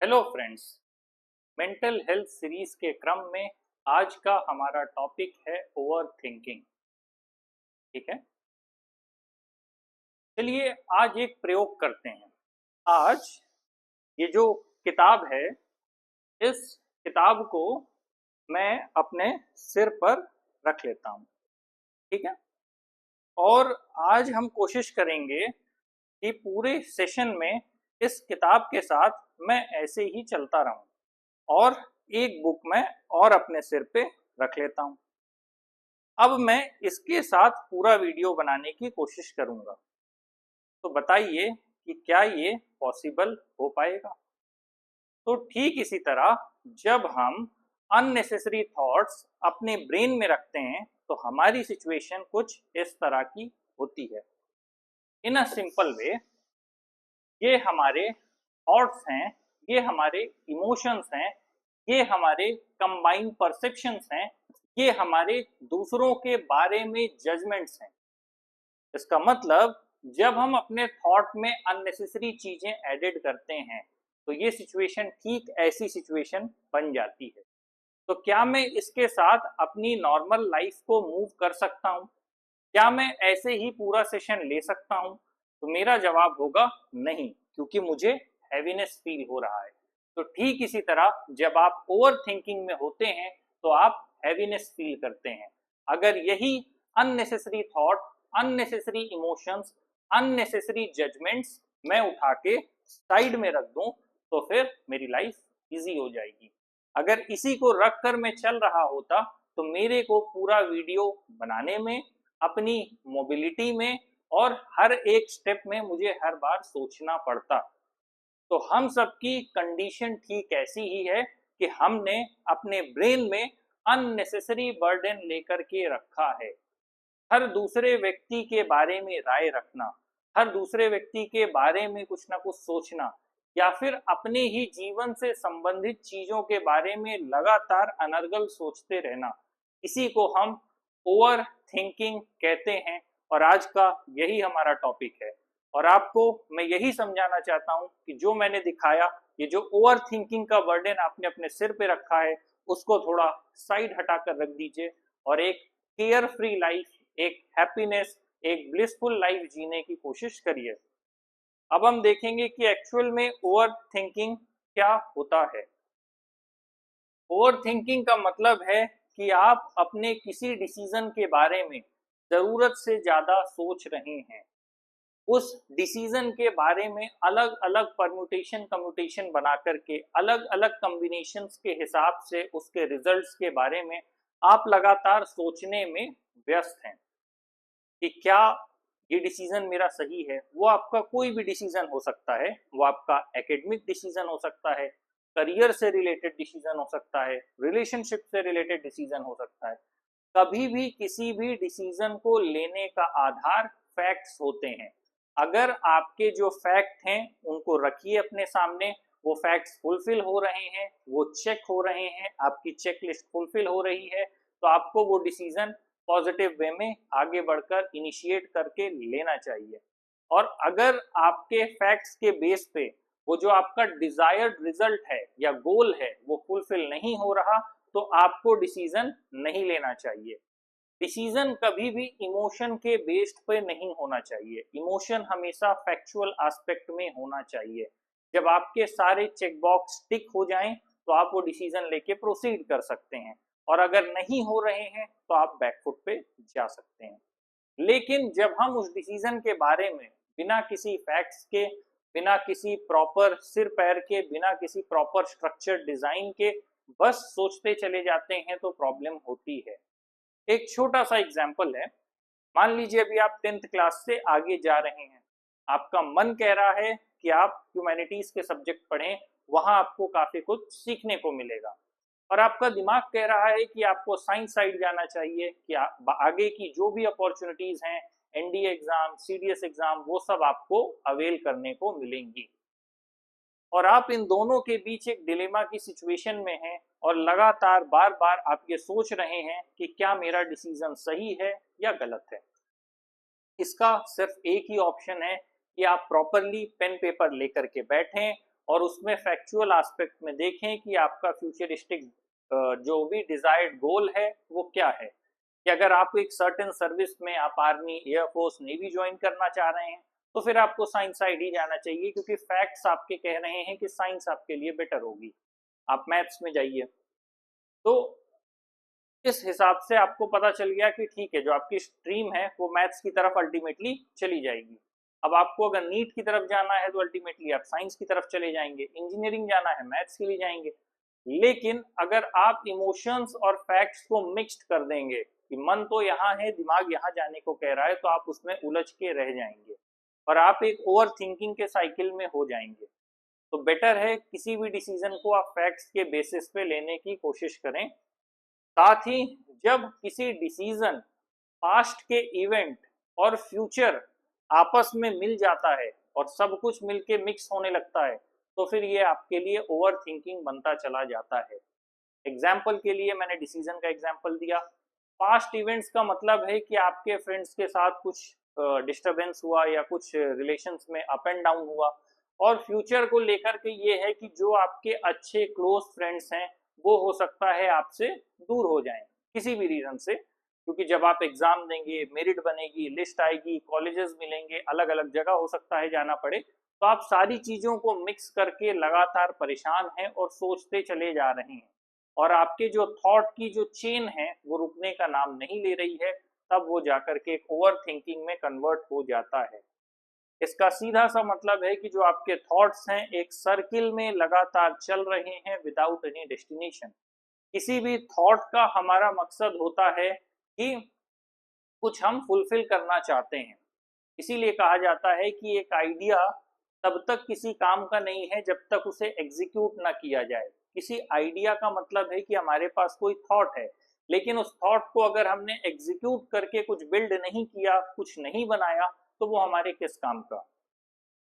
Hello friends, mental health series के क्रम में आज का हमारा टॉपिक है ओवर थिंकिंग। ठीक है, चलिए आज एक प्रयोग करते हैं। आज ये जो किताब है, इस किताब को मैं अपने सिर पर रख लेता हूँ। ठीक है, और आज हम कोशिश करेंगे कि पूरे सेशन में इस किताब के साथ मैं ऐसे ही चलता रहूं और एक बुक मैं और अपने सिर पे रख लेता हूं। अब मैं इसके साथ पूरा वीडियो बनाने की कोशिश करूंगा, तो बताइए कि क्या ये पॉसिबल हो पाएगा। तो ठीक इसी तरह जब हम अननेसेसरी थॉट्स अपने ब्रेन में रखते हैं तो हमारी सिचुएशन कुछ इस तरह की होती है। इन अ सिंपल वे, ये हमारे थॉट्स हैं, ये हमारे इमोशंस हैं, ये हमारे कंबाइंड परसेप्शंस हैं, ये हमारे दूसरों के बारे में जजमेंट्स हैं। इसका मतलब जब हम अपने थॉट में अननेसेसरी चीजें एडिड करते हैं तो ये सिचुएशन ठीक ऐसी सिचुएशन बन जाती है। तो क्या मैं इसके साथ अपनी नॉर्मल लाइफ को मूव कर सकता हूँ? क्या मैं ऐसे ही पूरा सेशन ले सकता हूँ? तो मेरा जवाब होगा नहीं, क्योंकि मुझे हैवीनेस फील हो रहा है। तो ठीक इसी तरह जब आप ओवर थिंकिंग में होते हैं तो आप हैवीनेस फील करते हैं। अगर यही unnecessary thought, unnecessary emotions, unnecessary judgments मैं उठा के साइड में रख दूं तो फिर मेरी लाइफ इजी हो जाएगी। अगर इसी को रख कर मैं चल रहा होता तो मेरे को पूरा वीडियो बनाने में, अपनी मोबिलिटी में और हर एक स्टेप में मुझे हर बार सोचना पड़ता। तो हम सबकी कंडीशन ठीक ऐसी ही है कि हमने अपने ब्रेन में अननेसेसरी बर्डन लेकर के रखा है। हर दूसरे व्यक्ति के बारे में राय रखना, हर दूसरे व्यक्ति के बारे में कुछ ना कुछ सोचना, या फिर अपने ही जीवन से संबंधित चीजों के बारे में लगातार अनर्गल सोचते रहना, इसी को हम ओवर थिंकिंग कहते हैं। और आज का यही हमारा टॉपिक है। और आपको मैं यही समझाना चाहता हूं कि जो मैंने दिखाया, ये जो ओवर थिंकिंग का बर्डन आपने अपने सिर पे रखा है, उसको थोड़ा साइड हटाकर रख दीजिए और एक केयर फ्री लाइफ, एक हैप्पीनेस, एक ब्लिसफुल लाइफ जीने की कोशिश करिए। अब हम देखेंगे कि एक्चुअल में ओवर थिंकिंग क्या होता है। ओवर थिंकिंग का मतलब है कि आप अपने किसी डिसीजन के बारे में जरूरत से ज्यादा सोच रहे हैं। उस डिसीजन के बारे में अलग अलग परम्यूटेशन कम्यूटेशन बना करके, अलग अलग कॉम्बिनेशंस के हिसाब से उसके रिजल्ट्स के बारे में आप लगातार सोचने में व्यस्त हैं कि क्या ये डिसीजन मेरा सही है। वो आपका कोई भी डिसीजन हो सकता है, वो आपका एकेडमिक डिसीजन हो सकता है, करियर से रिलेटेड डिसीजन हो सकता है, रिलेशनशिप से रिलेटेड डिसीजन हो सकता है। कभी भी किसी भी डिसीजन को लेने का आधार फैक्ट्स होते हैं। अगर आपके जो फैक्ट हैं उनको रखिए अपने सामने, वो फैक्ट्स फुलफिल हो रहे हैं, वो चेक हो रहे हैं, आपकी चेकलिस्ट फुलफिल हो रही है, तो आपको वो डिसीजन पॉजिटिव वे में आगे बढ़कर इनिशिएट करके लेना चाहिए। और अगर आपके फैक्ट्स के बेस पे वो जो आपका डिजायर्ड रिजल्ट है या गोल है वो फुलफिल नहीं हो रहा, तो आपको डिसीजन नहीं लेना चाहिए। डिसीजन कभी भी इमोशन के बेस्ड पे नहीं होना चाहिए। इमोशन हमेशा फैक्चुअल एस्पेक्ट में होना चाहिए। जब आपके सारे चेक बॉक्स टिक हो जाएं तो आप वो डिसीजन लेके प्रोसीड कर सकते हैं, और अगर नहीं हो रहे हैं तो आप बैकफुट पे जा सकते हैं। लेकिन जब हम उस डिसीजन के बारे में बिना किसी फैक्ट्स के, बिना किसी प्रॉपर सिर पैर के, बिना किसी प्रॉपर स्ट्रक्चर डिजाइन के बस सोचते चले जाते हैं तो प्रॉब्लम होती है। एक छोटा सा एग्जाम्पल है। मान लीजिए अभी आप 10th क्लास से आगे जा रहे हैं, आपका मन कह रहा है कि आप ह्यूमैनिटीज के सब्जेक्ट पढ़ें, वहां आपको काफी कुछ सीखने को मिलेगा। और आपका दिमाग कह रहा है कि आपको साइंस साइड जाना चाहिए, कि आगे की जो भी अपॉर्चुनिटीज हैं, एनडीए एग्जाम, सीडीएस एग्जाम, वो सब आपको अवेल करने को मिलेंगी। और आप इन दोनों के बीच एक डिलेमा की सिचुएशन में हैं और लगातार बार बार आप ये सोच रहे हैं कि क्या मेरा डिसीजन सही है या गलत है। इसका सिर्फ एक ही ऑप्शन है कि आप प्रॉपरली पेन पेपर लेकर के बैठें और उसमें फैक्चुअल एस्पेक्ट में देखें कि आपका फ्यूचरिस्टिक जो भी डिजायर्ड गोल है वो क्या है। कि अगर आप एक सर्टेन सर्विस में आप आर्मी, एयरफोर्स, नेवी ज्वाइन करना चाह रहे हैं तो फिर आपको साइंस साइड ही जाना चाहिए, क्योंकि फैक्ट्स आपके कह रहे हैं कि साइंस आपके लिए बेटर होगी। आप मैथ्स में जाइए। तो इस हिसाब से आपको पता चल गया कि ठीक है, जो आपकी स्ट्रीम है वो मैथ्स की तरफ अल्टीमेटली चली जाएगी। अब आपको अगर नीट की तरफ जाना है तो अल्टीमेटली आप साइंस की तरफ चले जाएंगे, इंजीनियरिंग जाना है मैथ्स के लिए जाएंगे। लेकिन अगर आप इमोशंस और फैक्ट्स को मिक्स्ड कर देंगे कि मन तो यहाँ है, दिमाग यहाँ जाने को कह रहा है, तो आप उसमें उलझ के रह जाएंगे और आप एक ओवर थिंकिंग के साइकिल में हो जाएंगे। तो बेटर है किसी भी डिसीजन को आप फैक्ट्स के बेसिस पे लेने की कोशिश करें। साथ ही जब किसी डिसीजन, पास्ट के इवेंट और फ्यूचर आपस में मिल जाता है और सब कुछ मिलके मिक्स होने लगता है, तो फिर ये आपके लिए ओवर थिंकिंग बनता चला जाता है। एग्जाम्पल के लिए मैंने डिसीजन का एग्जाम्पल दिया। पास्ट इवेंट्स का मतलब है कि आपके फ्रेंड्स के साथ कुछ डिस्टरबेंस हुआ या कुछ रिलेशंस में अप एंड डाउन हुआ, और फ्यूचर को लेकर के ये है कि जो आपके अच्छे क्लोज फ्रेंड्स हैं वो हो सकता है आपसे दूर हो जाएं किसी भी रीजन से, क्योंकि जब आप एग्जाम देंगे, मेरिट बनेगी, लिस्ट आएगी, कॉलेजेस मिलेंगे, अलग अलग जगह हो सकता है जाना पड़े, तो आप सारी चीजों को मिक्स करके लगातार परेशान हैं और सोचते चले जा रहे हैं, और आपके जो थॉट की जो चेन है वो रुकने का नाम नहीं ले रही है। तब वो जाकर के एक ओवर थिंकिंग में कन्वर्ट हो जाता है। इसका सीधा सा मतलब है कि जो आपके थॉट्स हैं एक सर्किल में लगातार चल रहे हैं विदाउट एनी डेस्टिनेशन। किसी भी थॉट का हमारा मकसद होता है कि कुछ हम फुलफिल करना चाहते हैं। इसीलिए कहा जाता है कि एक आइडिया तब तक किसी काम का नहीं है जब तक उसे एग्जीक्यूट ना किया जाए। किसी आइडिया का मतलब है कि हमारे पास कोई थॉट है, लेकिन उस थॉट को अगर हमने एग्जीक्यूट करके कुछ बिल्ड नहीं किया, कुछ नहीं बनाया, तो वो हमारे किस काम का।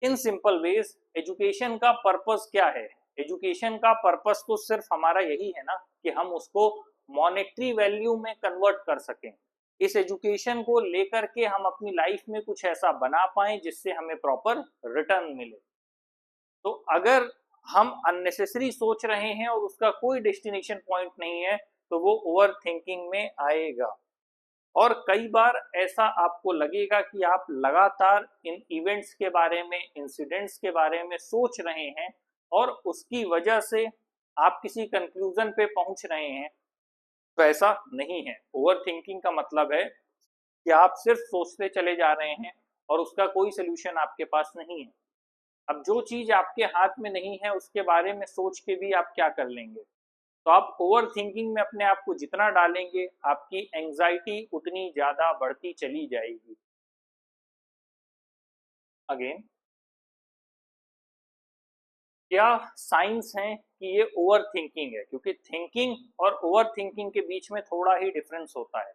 इन सिंपल वेज एजुकेशन का पर्पस क्या है? एजुकेशन का पर्पस तो सिर्फ हमारा यही है ना कि हम उसको मॉनेटरी वैल्यू में कन्वर्ट कर सकें। इस एजुकेशन को लेकर के हम अपनी लाइफ में कुछ ऐसा बना पाए जिससे हमें प्रॉपर रिटर्न मिले। तो अगर हम अननेसेसरी सोच रहे हैं और उसका कोई डेस्टिनेशन पॉइंट नहीं है, तो वो ओवर थिंकिंग में आएगा। और कई बार ऐसा आपको लगेगा कि आप लगातार इन इवेंट्स के बारे में, इंसिडेंट्स के बारे में सोच रहे हैं और उसकी वजह से आप किसी कंक्लूजन पे पहुंच रहे हैं, तो ऐसा नहीं है। ओवर थिंकिंग का मतलब है कि आप सिर्फ सोचते चले जा रहे हैं और उसका कोई सोल्यूशन आपके पास नहीं है। अब जो चीज आपके हाथ में नहीं है उसके बारे में सोच के भी आप क्या कर लेंगे? तो आप ओवर थिंकिंग में अपने आप को जितना डालेंगे, आपकी एंजाइटी उतनी ज्यादा बढ़ती चली जाएगी। अगेन, क्या साइंस है कि ये ओवर थिंकिंग है? क्योंकि थिंकिंग और ओवर थिंकिंग के बीच में थोड़ा ही डिफरेंस होता है।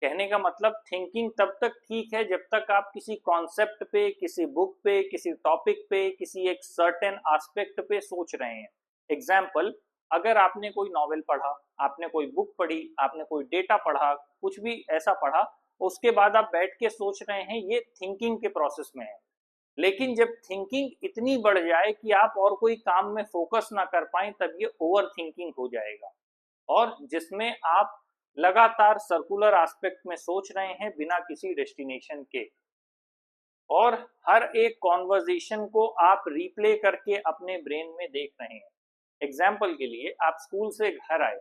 कहने का मतलब थिंकिंग तब तक ठीक है जब तक आप किसी कॉन्सेप्ट पे, किसी बुक पे, किसी टॉपिक पे, किसी एक सर्टेन एस्पेक्ट पे सोच रहे हैं। एग्जाम्पल, अगर आपने कोई नॉवेल पढ़ा, आपने कोई बुक पढ़ी, आपने कोई डेटा पढ़ा, कुछ भी ऐसा पढ़ा, उसके बाद आप बैठ के सोच रहे हैं, ये थिंकिंग के प्रोसेस में है। लेकिन जब थिंकिंग इतनी बढ़ जाए कि आप और कोई काम में फोकस ना कर पाए, तब ये ओवर थिंकिंग हो जाएगा, और जिसमें आप लगातार सर्कुलर एस्पेक्ट में सोच रहे हैं बिना किसी डेस्टिनेशन के, और हर एक कॉन्वर्जेशन को आप रिप्ले करके अपने ब्रेन में देख रहे हैं। एग्जाम्पल के लिए, आप स्कूल से घर आए,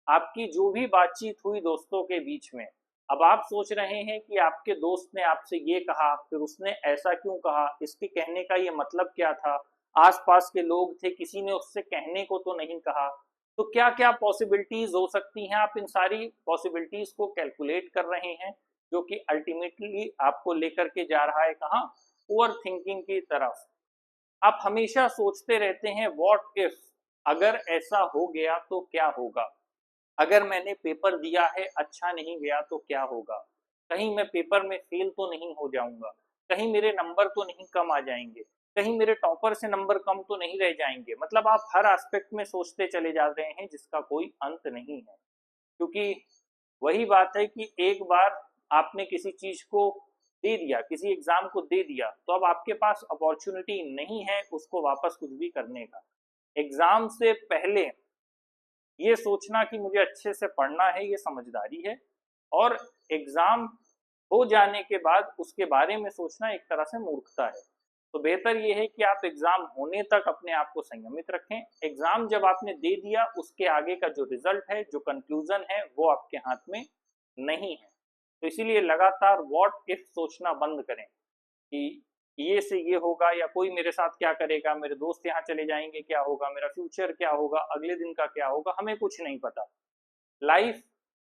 आपकी जो भी बातचीत हुई दोस्तों के बीच में, अब आप सोच रहे हैं कि आपके दोस्त ने आपसे ये कहा, फिर उसने ऐसा क्यों कहा, इसके कहने का ये मतलब क्या था, आसपास के लोग थे, किसी ने उससे कहने को तो नहीं कहा, तो क्या क्या पॉसिबिलिटीज हो सकती हैं। आप इन सारी पॉसिबिलिटीज को कैलकुलेट कर रहे हैं, जो कि अल्टीमेटली आपको लेकर के जा रहा है कहाँ? ओवर थिंकिंग की तरफ। आप हमेशा सोचते रहते हैं व्हाट इफ, अगर ऐसा हो गया तो क्या होगा, अगर मैंने पेपर दिया है, अच्छा नहीं गया तो क्या होगा, कहीं मैं पेपर में फेल तो नहीं हो जाऊंगा, कहीं मेरे नंबर तो नहीं कम आ जाएंगे, कहीं मेरे टॉपर से नंबर कम तो नहीं रह जाएंगे। मतलब आप हर एस्पेक्ट में सोचते चले जा रहे हैं जिसका कोई अंत नहीं है। क्योंकि वही बात है कि एक बार आपने किसी चीज को दे दिया, किसी एग्जाम को दे दिया, तो अब आपके पास अपॉर्चुनिटी नहीं है उसको वापस कुछ भी करने का। एग्जाम से पहले ये सोचना कि मुझे अच्छे से पढ़ना है, ये समझदारी है, और एग्जाम हो जाने के बाद उसके बारे में सोचना एक तरह से मूर्खता है। तो बेहतर ये है कि आप एग्जाम होने तक अपने आप को संयमित रखें। एग्जाम जब आपने दे दिया, उसके आगे का जो रिजल्ट है, जो कंक्लूजन है, वो आपके हाथ में नहीं है। तो इसीलिए लगातार व्हाट इफ सोचना बंद करें कि ये से ये होगा, या कोई मेरे साथ क्या करेगा, मेरे दोस्त यहाँ चले जाएंगे क्या होगा, मेरा फ्यूचर क्या होगा, अगले दिन का क्या होगा, हमें कुछ नहीं पता। लाइफ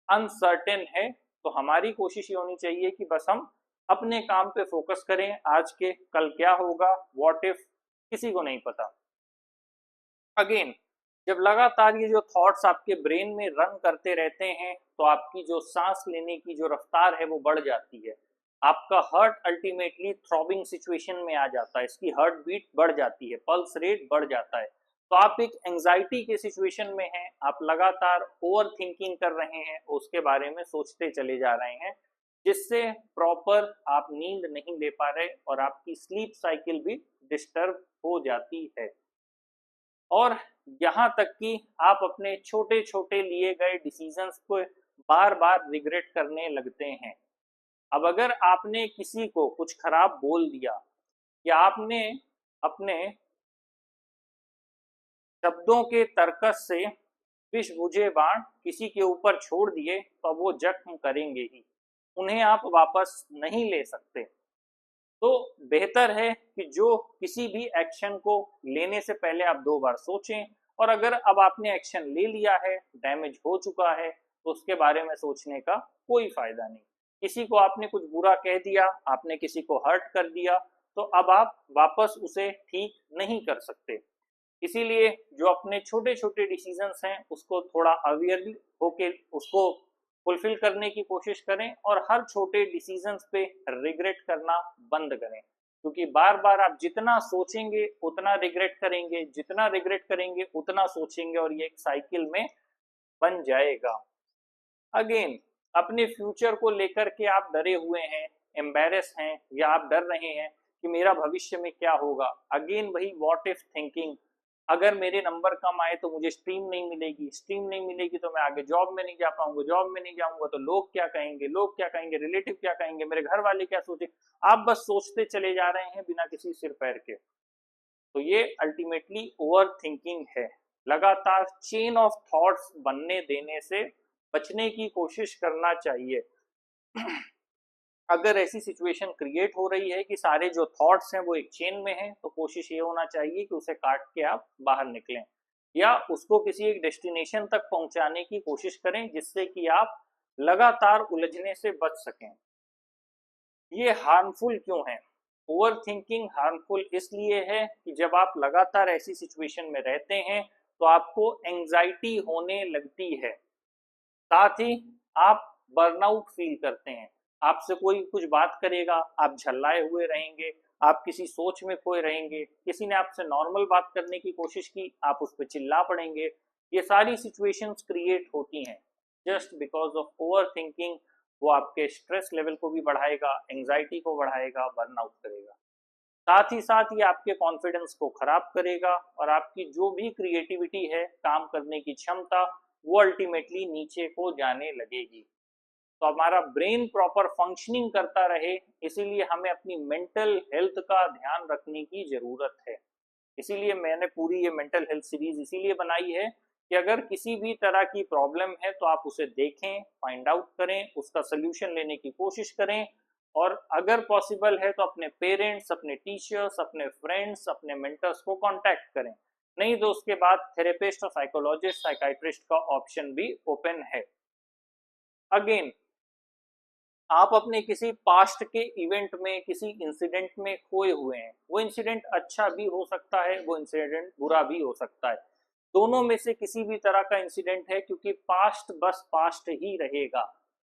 अनसर्टेन है, तो हमारी कोशिश ये होनी चाहिए कि बस हम अपने काम पे फोकस करें। आज के कल क्या होगा, व्हाट इफ, किसी को नहीं पता। अगेन, जब लगातार ये जो थॉट्स आपके ब्रेन में रन करते रहते हैं, तो आपकी जो सांस लेने की जो रफ्तार है वो बढ़ जाती है। आपका हार्ट अल्टीमेटली थ्रॉबिंग सिचुएशन में आ जाता है, इसकी हार्ट बीट बढ़ जाती है, पल्स रेट बढ़ जाता है। तो आप एक एंजाइटी के सिचुएशन में हैं, आप लगातार ओवर थिंकिंग कर रहे हैं, उसके बारे में सोचते चले जा रहे हैं, जिससे प्रॉपर आप नींद नहीं ले पा रहे और आपकी स्लीप साइकिल भी डिस्टर्ब हो जाती है। और यहाँ तक कि आप अपने छोटे छोटे लिए गए डिसीजंस को बार बार रिग्रेट करने लगते हैं। अब अगर आपने किसी को कुछ खराब बोल दिया, या आपने अपने शब्दों के तर्कस से विष बुझे बाण किसी के ऊपर छोड़ दिए, तो वो जख्म करेंगे ही, उन्हें आप वापस नहीं ले सकते। तो बेहतर है कि जो किसी भी एक्शन को लेने से पहले आप 2 बार सोचें, और अगर अब आपने एक्शन ले लिया है, डैमेज हो चुका है, तो उसके बारे में सोचने का कोई फायदा नहीं। किसी को आपने कुछ बुरा कह दिया, आपने किसी को हर्ट कर दिया, तो अब आप वापस उसे ठीक नहीं कर सकते। इसीलिए जो अपने छोटे छोटे डिसीजंस हैं उसको थोड़ा अवेयर होके उसको फुलफिल करने की कोशिश करें, और हर छोटे डिसीजंस पे रिग्रेट करना बंद करें, क्योंकि बार बार आप जितना सोचेंगे उतना रिग्रेट करेंगे, जितना रिग्रेट करेंगे उतना सोचेंगे, और ये एक साइकिल में बन जाएगा। अगेन, अपने फ्यूचर को लेकर के आप डरे हुए हैं, एम्बेरस हैं, या आप डर रहे हैं कि मेरा भविष्य में क्या होगा। अगेन वही व्हाट इफ थिंकिंग, अगर मेरे नंबर कम आए तो मुझे स्ट्रीम नहीं मिलेगी, स्ट्रीम नहीं मिलेगी तो मैं आगे जॉब में नहीं जा पाऊंगा, जॉब में नहीं जाऊंगा तो लोग क्या कहेंगे, लोग क्या कहेंगे, रिलेटिव क्या कहेंगे, मेरे घर वाले क्या सोचेंगे। आप बस सोचते चले जा रहे हैं बिना किसी सिर पैर के। तो ये अल्टीमेटली ओवर थिंकिंग है। लगातार चेन ऑफ थॉट्स बनने देने से बचने की कोशिश करना चाहिए। अगर ऐसी सिचुएशन क्रिएट हो रही है कि सारे जो थॉट्स हैं वो एक चेन में हैं, तो कोशिश ये होना चाहिए कि उसे काट के आप बाहर निकलें, या उसको किसी एक डेस्टिनेशन तक पहुंचाने की कोशिश करें, जिससे कि आप लगातार उलझने से बच सकें। ये हार्मफुल क्यों है? ओवर थिंकिंग हार्मफुल इसलिए है कि जब आप लगातार ऐसी सिचुएशन में रहते हैं, तो आपको एंजाइटी होने लगती है, साथ ही आप बर्नआउट फील करते हैं। आपसे कोई कुछ बात करेगा, आप झल्लाए हुए रहेंगे, आप किसी सोच में खोए रहेंगे, किसी ने आपसे नॉर्मल बात करने की कोशिश की, आप उस पर चिल्ला पड़ेंगे। ये सारी सिचुएशंस क्रिएट होती हैं just because of over thinking. वो आपके स्ट्रेस लेवल को भी बढ़ाएगा, एंजाइटी को बढ़ाएगा, बर्नआउट करेगा। साथ ही साथ ये आपके कॉन्फिडेंस को खराब करेगा, और आपकी जो भी क्रिएटिविटी है, काम करने की क्षमता, वो अल्टीमेटली नीचे को जाने लगेगी। तो हमारा ब्रेन प्रॉपर फंक्शनिंग करता रहे, इसीलिए हमें अपनी मेंटल हेल्थ का ध्यान रखने की जरूरत है। इसीलिए मैंने पूरी ये मेंटल हेल्थ सीरीज इसीलिए बनाई है कि अगर किसी भी तरह की प्रॉब्लम है तो आप उसे देखें, फाइंड आउट करें, उसका सोल्यूशन लेने की कोशिश करें, और अगर पॉसिबल है तो अपने पेरेंट्स, अपने टीचर्स, अपने फ्रेंड्स, अपने मेंटर्स को कांटेक्ट करें। नहीं तो उसके बाद थेरेपिस्ट और साइकोलॉजिस्ट, साइकाइट्रिस्ट का ऑप्शन भी ओपन है। अगेन, आप अपने किसी पास्ट के इवेंट में, किसी इंसिडेंट में खोए हुए हैं। वो इंसिडेंट अच्छा भी हो सकता है, वो इंसिडेंट बुरा भी हो सकता है, दोनों में से किसी भी तरह का इंसिडेंट है, क्योंकि पास्ट बस पास्ट ही रहेगा।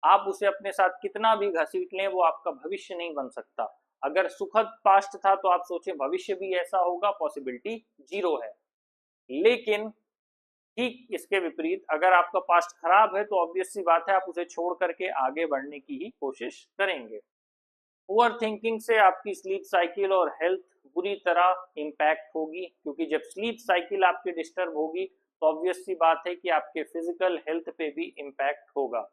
आप उसे अपने साथ कितना भी घसीट लें, वो आपका भविष्य नहीं बन सकता। अगर सुखद पास्ट था तो आप सोचें भविष्य भी ऐसा होगा, पॉसिबिलिटी 0 है। लेकिन ठीक इसके विपरीत, अगर आपका पास्ट खराब है तो ऑब्वियस सी बात है आप उसे छोड़ करके आगे बढ़ने की ही कोशिश करेंगे। ओवर थिंकिंग से आपकी स्लीप साइकिल और हेल्थ बुरी तरह इम्पैक्ट होगी, क्योंकि जब स्लीप साइकिल आपकी डिस्टर्ब होगी तो ऑब्वियस सी बात है कि आपके फिजिकल हेल्थ पे भी इम्पैक्ट होगा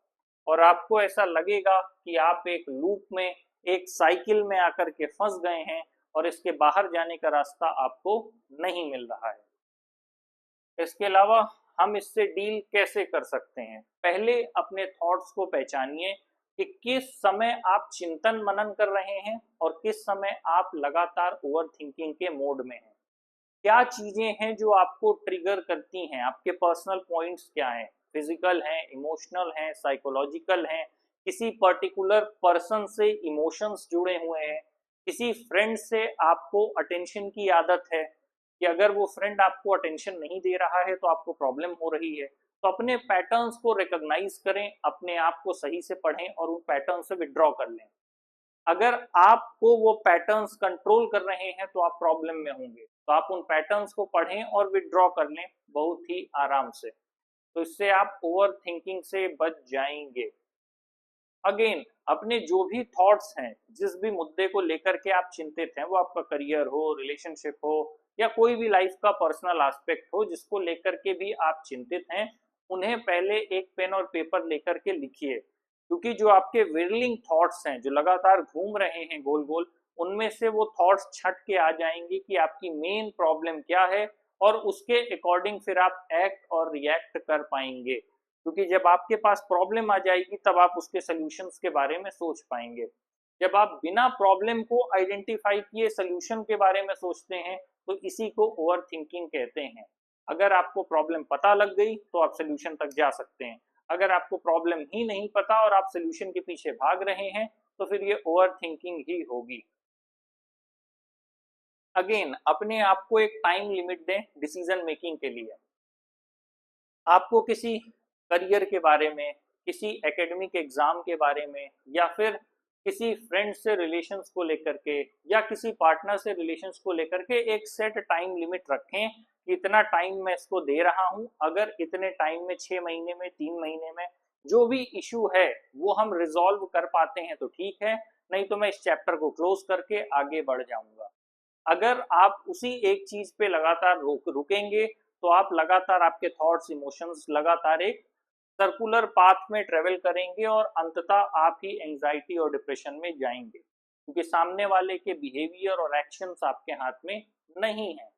और आपको ऐसा लगेगा कि आप एक लूप में, एक साइकिल में आकर के फंस गए हैं और इसके बाहर जाने का रास्ता आपको नहीं मिल रहा है। इसके अलावा हम इससे डील कैसे कर सकते हैं? पहले अपने थॉट्स को पहचानिए कि किस समय आप चिंतन मनन कर रहे हैं और किस समय आप लगातार ओवर थिंकिंग के मोड में हैं। क्या चीजें हैं जो आपको ट्रिगर करती हैं? आपके पर्सनल पॉइंट्स क्या हैं? फिजिकल हैं, इमोशनल हैं, साइकोलॉजिकल हैं, किसी पर्टिकुलर पर्सन से इमोशंस जुड़े हुए हैं, किसी फ्रेंड से आपको अटेंशन की आदत है कि अगर वो फ्रेंड आपको अटेंशन नहीं दे रहा है तो आपको प्रॉब्लम हो रही है। तो अपने पैटर्न्स को रिकॉग्नाइज करें, अपने आप को सही से पढ़ें और उन पैटर्न से विड्रॉ कर लें। अगर आपको वो पैटर्न्स कंट्रोल कर रहे हैं तो आप प्रॉब्लम में होंगे, तो आप उन पैटर्न्स को पढ़ें और विड्रॉ कर लें बहुत ही आराम से, तो इससे आप ओवर थिंकिंग से बच जाएंगे। अगेन, अपने जो भी थॉट्स हैं, जिस भी मुद्दे को लेकर के आप चिंतित हैं, वो आपका करियर हो, रिलेशनशिप हो या कोई भी लाइफ का पर्सनल एस्पेक्ट हो जिसको लेकर के भी आप चिंतित हैं, उन्हें पहले एक पेन और पेपर लेकर के लिखिए, क्योंकि जो आपके विरलिंग थॉट्स हैं जो लगातार घूम रहे हैं गोल गोल, उनमें से वो थॉट्स छट के आ जाएंगे कि आपकी मेन प्रॉब्लम क्या है और उसके अकॉर्डिंग फिर आप एक्ट और रिएक्ट कर पाएंगे, क्योंकि जब आपके पास प्रॉब्लम आ जाएगी तब आप उसके सॉल्यूशंस के बारे में सोच पाएंगे। जब आप बिना प्रॉब्लम को आइडेंटिफाई किए सॉल्यूशन के बारे में सोचते हैं तो इसी को ओवर थिंकिंग कहते हैं। अगर आपको प्रॉब्लम पता लग गई तो आप सॉल्यूशन तक जा सकते हैं, अगर आपको प्रॉब्लम ही नहीं पता और आप सॉल्यूशन के पीछे भाग रहे हैं तो फिर ये ओवर थिंकिंग ही होगी। अगेन, अपने आप को एक टाइम लिमिट दें डिसीजन मेकिंग के लिए। आपको किसी करियर के बारे में, किसी एकेडमिक एग्जाम के बारे में या फिर किसी फ्रेंड से रिलेशंस को लेकर के या किसी पार्टनर से रिलेशंस को लेकर के एक सेट टाइम लिमिट रखें कि इतना टाइम मैं इसको दे रहा हूं, अगर इतने टाइम में 6 महीने में, 3 महीने में जो भी इशू है वो हम रिजॉल्व कर पाते हैं तो ठीक है, नहीं तो मैं इस चैप्टर को क्लोज करके आगे बढ़ जाऊंगा। अगर आप उसी एक चीज पे लगातार रुकेंगे तो आप लगातार, आपके थॉट्स, इमोशंस लगातार एक सर्कुलर पाथ में ट्रेवल करेंगे और अंततः आप ही एंजाइटी और डिप्रेशन में जाएंगे, क्योंकि सामने वाले के बिहेवियर और एक्शंस आपके हाथ में नहीं है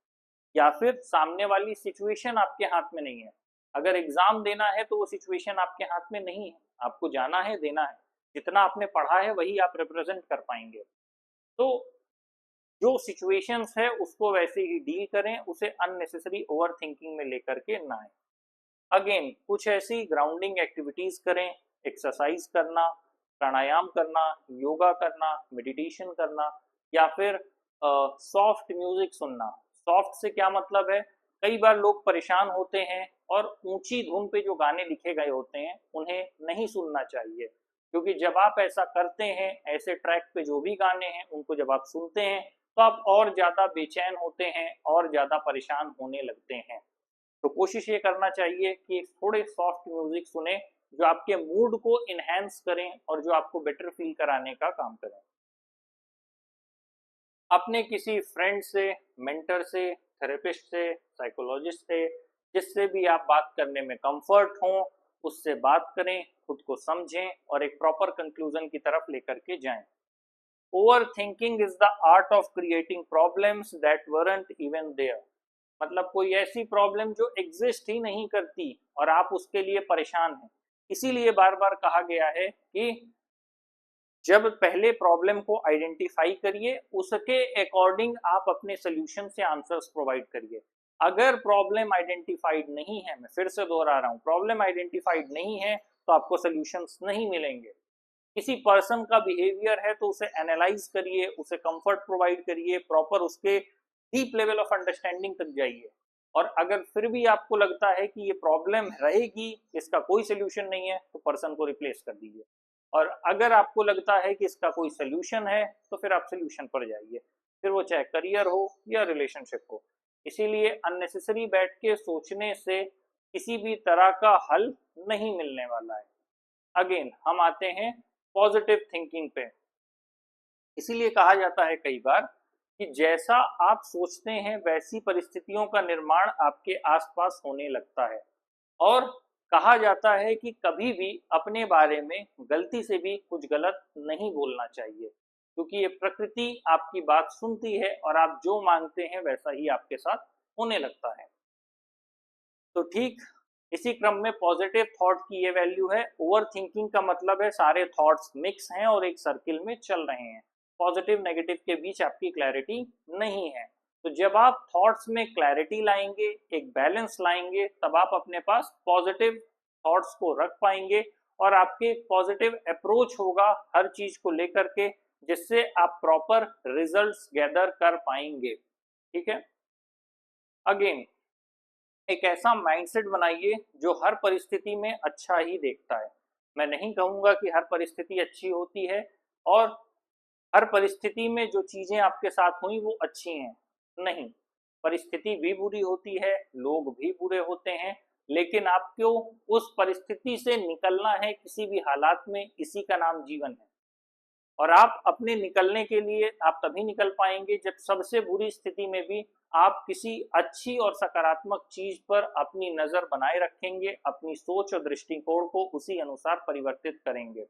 या फिर सामने वाली सिचुएशन आपके हाथ में नहीं है। अगर एग्जाम देना है तो वो सिचुएशन आपके हाथ में नहीं है, आपको जाना है, देना है, जितना आपने पढ़ा है वही आप रिप्रेजेंट कर पाएंगे। तो जो सिचुएशंस है उसको वैसे ही डील करें, उसे अननेसेसरी ओवर थिंकिंग में लेकर के ना आए। अगेन, कुछ ऐसी ग्राउंडिंग एक्टिविटीज करें, एक्सरसाइज करना, प्राणायाम करना, योगा करना, मेडिटेशन करना या फिर सॉफ्ट म्यूजिक सुनना। सॉफ्ट से क्या मतलब है? कई बार लोग परेशान होते हैं और ऊंची धुन पे जो गाने लिखे गए होते हैं उन्हें नहीं सुनना चाहिए, क्योंकि जब आप ऐसा करते हैं, ऐसे ट्रैक पे जो भी गाने हैं उनको जब आप सुनते हैं तो आप और ज्यादा बेचैन होते हैं और ज्यादा परेशान होने लगते हैं। तो कोशिश ये करना चाहिए कि थोड़े सॉफ्ट म्यूजिक सुने जो आपके मूड को इनहेंस करें और जो आपको बेटर फील कराने का काम करें। अपने किसी फ्रेंड से, मेंटर से, थेरेपिस्ट से, साइकोलॉजिस्ट से, जिससे भी आप बात करने में कंफर्ट हो, उससे बात करें, खुद को समझें और एक प्रॉपर कंक्लूजन की तरफ लेकर के जाएं। Overthinking is the art of creating problems that weren't even there. मतलब कोई ऐसी प्रॉब्लम जो एग्जिस्ट ही नहीं करती और आप उसके लिए परेशान हैं। इसीलिए बार बार कहा गया है कि जब पहले प्रॉब्लम को आइडेंटिफाई करिए, उसके अकॉर्डिंग आप अपने सोल्यूशन से आंसर्स प्रोवाइड करिए। अगर प्रॉब्लम आइडेंटिफाइड नहीं है, मैं फिर से दोहरा रहा हूं, प्रॉब्लम आइडेंटिफाइड नहीं है तो आपको सोल्यूशंस नहीं मिलेंगे। किसी पर्सन का बिहेवियर है तो उसे एनालाइज करिए, उसे कंफर्ट प्रोवाइड करिए, प्रॉपर उसके डीप लेवल ऑफ अंडरस्टैंडिंग तक जाइए। और अगर फिर भी आपको लगता है कि ये प्रॉब्लम रहेगी, इसका कोई सोल्यूशन नहीं है, तो पर्सन को रिप्लेस कर दीजिए। और अगर आपको लगता है कि इसका कोई सोल्यूशन है तो फिर आप सोल्यूशन पर जाइए, फिर वो चाहे करियर हो या रिलेशनशिप हो। इसीलिए अननेसेसरी बैठ के सोचने से किसी भी तरह का हल नहीं मिलने वाला है। अगेन, हम आते हैं पॉजिटिव थिंकिंग पे। इसीलिए कहा जाता है कई बार कि जैसा आप सोचते हैं वैसी परिस्थितियों का निर्माण आपके आसपास होने लगता है। और कहा जाता है कि कभी भी अपने बारे में गलती से भी कुछ गलत नहीं बोलना चाहिए, क्योंकि ये प्रकृति आपकी बात सुनती है और आप जो मांगते हैं वैसा ही आपके साथ होने लगता है। तो ठीक इसी क्रम में पॉजिटिव थॉट की ये वैल्यू है। ओवर थिंकिंग का मतलब है सारे थॉट्स मिक्स हैं और एक सर्किल में चल रहे हैं, पॉजिटिव नेगेटिव के बीच आपकी क्लैरिटी नहीं है। तो जब आप थॉट्स में क्लैरिटी लाएंगे, एक बैलेंस लाएंगे, तब आप अपने पास पॉजिटिव थॉट्स को रख पाएंगे और आपके पॉजिटिव अप्रोच होगा हर चीज को लेकर के, जिससे आप प्रॉपर रिजल्ट्स गैदर कर पाएंगे। ठीक है। अगेन एक ऐसा माइंडसेट बनाइए जो हर परिस्थिति में अच्छा ही देखता है। मैं नहीं कहूंगा कि हर परिस्थिति अच्छी होती है और हर परिस्थिति में जो चीजें आपके साथ हुई वो अच्छी हैं, नहीं, परिस्थिति भी बुरी होती है, लोग भी बुरे होते हैं, लेकिन आपको उस परिस्थिति से निकलना है किसी भी हालात में, इसी का नाम जीवन है। और आप अपने निकलने के लिए आप तभी निकल पाएंगे जब सबसे बुरी स्थिति में भी आप किसी अच्छी और सकारात्मक चीज पर अपनी नजर बनाए रखेंगे, अपनी सोच और दृष्टिकोण को उसी अनुसार परिवर्तित करेंगे।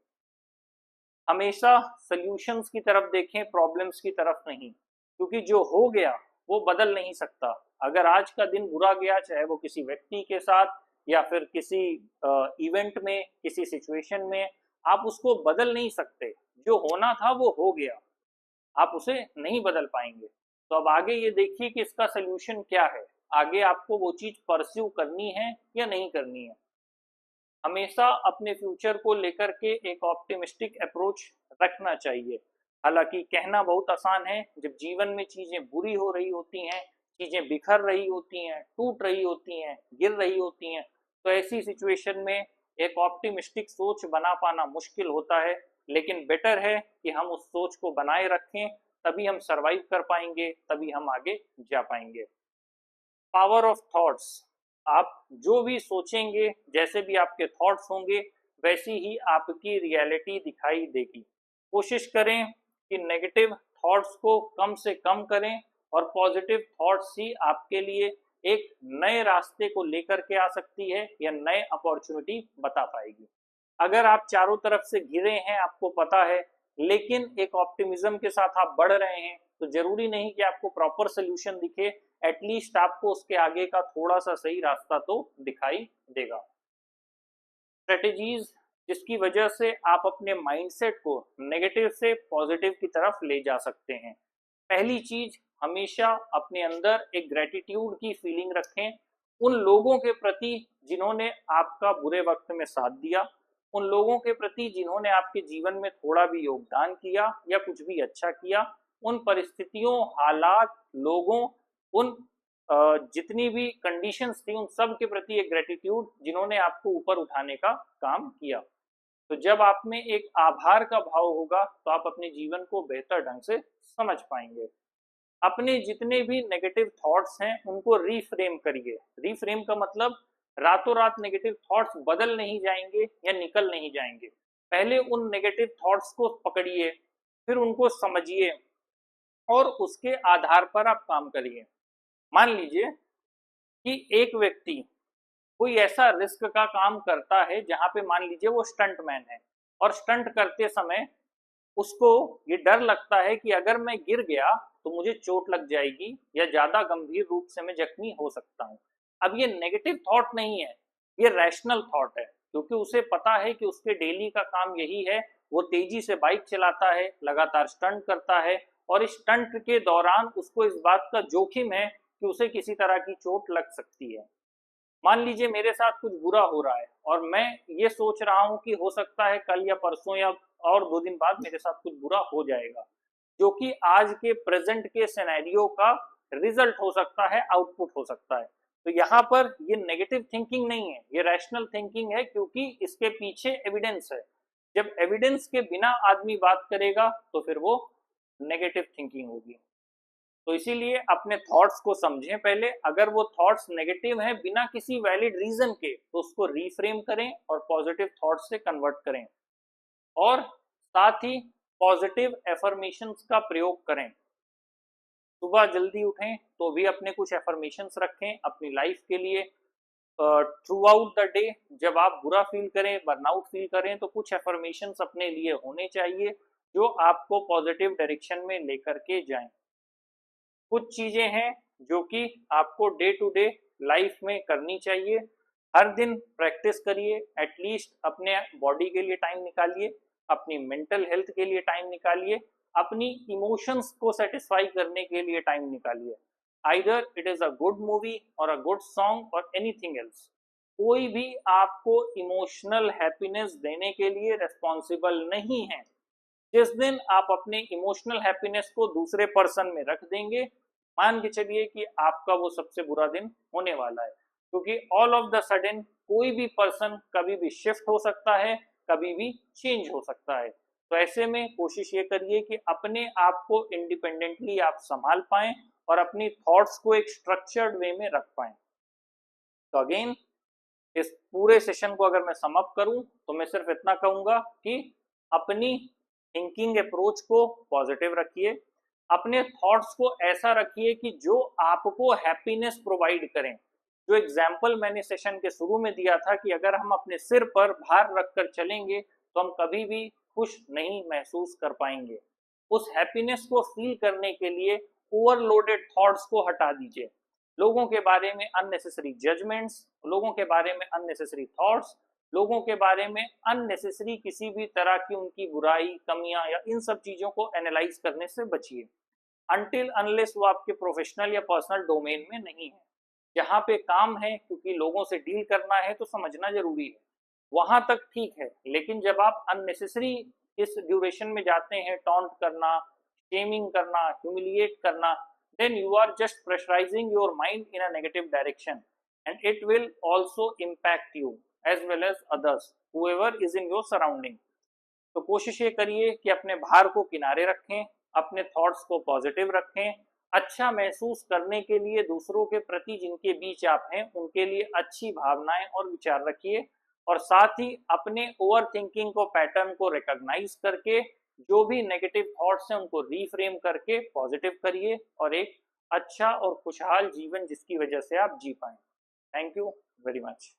हमेशा सॉल्यूशंस की तरफ देखें, प्रॉब्लम्स की तरफ नहीं, क्योंकि जो हो गया वो बदल नहीं सकता। अगर आज का दिन बुरा गया, चाहे वो किसी व्यक्ति के साथ या फिर किसी इवेंट में, किसी सिचुएशन में, आप उसको बदल नहीं सकते। जो होना था वो हो गया, आप उसे नहीं बदल पाएंगे। तो अब आगे ये देखिए कि इसका सोल्यूशन क्या है। आगे आपको वो चीज परस्यू करनी है या नहीं करनी है। हमेशा अपने फ्यूचर को लेकर के एक ऑप्टिमिस्टिक अप्रोच रखना चाहिए। हालांकि कहना बहुत आसान है, जब जीवन में चीजें बुरी हो रही होती हैं, चीजें बिखर रही होती हैं, टूट रही होती हैं, गिर रही होती हैं, तो ऐसी सिचुएशन में एक ऑप्टिमिस्टिक सोच बना पाना मुश्किल होता है। लेकिन बेटर है कि हम उस सोच को बनाए रखें, तभी हम सरवाइव कर पाएंगे, तभी हम आगे जा पाएंगे। Power of thoughts. आप जो भी सोचेंगे, जैसे भी आपके थॉट्स होंगे, वैसी ही आपकी रियलिटी दिखाई देगी। कोशिश करें कि नेगेटिव थॉट्स को कम से कम करें और पॉजिटिव थॉट्स ही आपके लिए एक नए रास्ते को लेकर के आ सकती है या नए अपॉर्चुनिटी बता पाएगी। अगर आप चारों तरफ से घिरे हैं, आपको पता है, लेकिन एक ऑप्टिमिज्म के साथ आप बढ़ रहे हैं, तो जरूरी नहीं कि आपको प्रॉपर सोल्यूशन दिखे, एटलीस्ट आपको उसके आगे का थोड़ा सा सही रास्ता तो दिखाई देगा। स्ट्रेटेजीज जिसकी वजह से आप अपने माइंडसेट को नेगेटिव से पॉजिटिव की तरफ ले जा सकते हैं। पहली चीज, हमेशा अपने अंदर एक ग्रेटिट्यूड की फीलिंग रखें उन लोगों के प्रति जिन्होंने आपका बुरे वक्त में साथ दिया, उन लोगों के प्रति जिन्होंने आपके जीवन में थोड़ा भी योगदान किया या कुछ भी अच्छा किया। उन परिस्थितियों, हालात, लोगों, उन जितनी भी कंडीशंस थी, उन सब के प्रति एक ग्रेटिट्यूड जिन्होंने आपको ऊपर उठाने का काम किया। तो जब आप में एक आभार का भाव होगा तो आप अपने जीवन को बेहतर ढंग से समझ पाएंगे। अपने जितने भी नेगेटिव थॉट्स हैं उनको रीफ्रेम करिए। रीफ्रेम का मतलब रातों रात नेगेटिव थॉट्स बदल नहीं जाएंगे या निकल नहीं जाएंगे। पहले उन नेगेटिव थॉट्स को पकड़िए, फिर उनको समझिए और उसके आधार पर आप काम करिए। मान लीजिए कि एक व्यक्ति कोई ऐसा रिस्क का काम करता है जहां पे मान लीजिए वो स्टंट मैन है, और स्टंट करते समय उसको ये डर लगता है कि अगर मैं गिर गया तो मुझे चोट लग जाएगी या ज्यादा गंभीर रूप से मैं जख्मी हो सकता हूँ। अब ये नेगेटिव थॉट नहीं है, ये रैशनल थॉट है, क्योंकि उसे पता है कि उसके डेली का काम यही है। वो तेजी से बाइक चलाता है, लगातार स्टंट करता है, और इस स्टंट के दौरान उसको इस बात का जोखिम है कि उसे किसी तरह की चोट लग सकती है। मान लीजिए मेरे साथ कुछ बुरा हो रहा है और मैं ये सोच रहा हूं कि हो सकता है कल या परसों या और 2 दिन बाद मेरे साथ कुछ बुरा हो जाएगा, जो कि आज के प्रेजेंट के सिनेरियो का रिजल्ट हो सकता है, आउटपुट हो सकता है। तो यहाँ पर ये नेगेटिव थिंकिंग नहीं है, ये रैशनल थिंकिंग है, क्योंकि इसके पीछे एविडेंस है। जब एविडेंस के बिना आदमी बात करेगा तो फिर वो नेगेटिव थिंकिंग होगी। तो इसीलिए अपने थॉट्स को समझें पहले। अगर वो थॉट्स नेगेटिव हैं बिना किसी वैलिड रीजन के, तो उसको रीफ्रेम करें और पॉजिटिव थॉट्स से कन्वर्ट करें। और साथ ही पॉजिटिव एफर्मेशंस का प्रयोग करें। सुबह जल्दी उठें तो भी अपने कुछ एफर्मेशंस रखें अपनी लाइफ के लिए। थ्रू आउट द डे जब आप बुरा फील करें, बर्नआउट फील करें, तो कुछ एफर्मेशंस अपने लिए होने चाहिए जो आपको पॉजिटिव डायरेक्शन में लेकर के जाएं। कुछ चीजें हैं जो कि आपको डे टू डे लाइफ में करनी चाहिए। हर दिन प्रैक्टिस करिए, एटलीस्ट अपने बॉडी के लिए टाइम निकालिए, अपनी मेंटल हेल्थ के लिए टाइम निकालिए, अपनी इमोशंस को सेटिस्फाई करने के लिए टाइम निकालिए। Either it is a good movie और अ गुड सॉन्ग और एनीथिंग एल्स। कोई भी आपको इमोशनल हैप्पीनेस देने के लिए रेस्पॉन्सिबल नहीं है। जिस दिन आप अपने इमोशनल हैप्पीनेस को दूसरे पर्सन में रख देंगे, मान के चलिए कि आपका वो सबसे बुरा दिन होने वाला है, क्योंकि ऑल ऑफ द सडन कोई भी पर्सन कभी भी शिफ्ट हो सकता है, कभी भी चेंज हो सकता है। तो ऐसे में कोशिश ये करिए कि अपने आप को इंडिपेंडेंटली आप संभाल पाएं और अपनी थॉट्स को एक स्ट्रक्चर्ड वे में रख पाएं। तो अगेन इस पूरे सेशन को अगर मैं सम अप करूं तो मैं सिर्फ इतना कहूंगा कि अपनी थिंकिंग अप्रोच को पॉजिटिव रखिए, अपने थॉट्स को ऐसा रखिए कि जो आपको हैप्पीनेस प्रोवाइड करें। जो एग्जाम्पल मैंने सेशन के शुरू में दिया था कि अगर हम अपने सिर पर भार रखकर चलेंगे तो हम कभी भी खुश नहीं महसूस कर पाएंगे। उस हैप्पीनेस को फील करने के लिए ओवरलोडेड थॉट्स को हटा दीजिए। लोगों के बारे में अननेसेसरी जजमेंट्स, लोगों के बारे में अननेसेसरी थॉट्स, लोगों के बारे में अननेसेसरी किसी भी तरह की उनकी बुराई, कमियां या इन सब चीजों को एनालाइज करने से बचिए अनटिल अनलेस वो आपके प्रोफेशनल या पर्सनल डोमेन में नहीं है। जहाँ पे काम है, क्योंकि लोगों से डील करना है तो समझना जरूरी है, वहां तक ठीक है। लेकिन जब आप अननेसेसरी इस ड्यूरेशन में जाते हैं, टॉन्ट करना, शेमिंग करना, ह्यूमिलिएट करना, then you are just pressurizing your mind in a negative direction and it will also impact you as well as others whoever is in your surrounding। तो कोशिश ये करिए कि अपने भार को किनारे रखें, अपने थॉट्स को पॉजिटिव रखें, अच्छा महसूस करने के लिए दूसरों के प्रति जिनके बीच आप हैं उनके लिए अच्छी भावनाएं और विचार रखिए, और साथ ही अपने ओवर थिंकिंग को, पैटर्न को रिकॉग्नाइज करके जो भी नेगेटिव थॉट्स हैं उनको रीफ्रेम करके पॉजिटिव करिए और एक अच्छा और खुशहाल जीवन जिसकी वजह से आप जी पाएं। Thank you very much.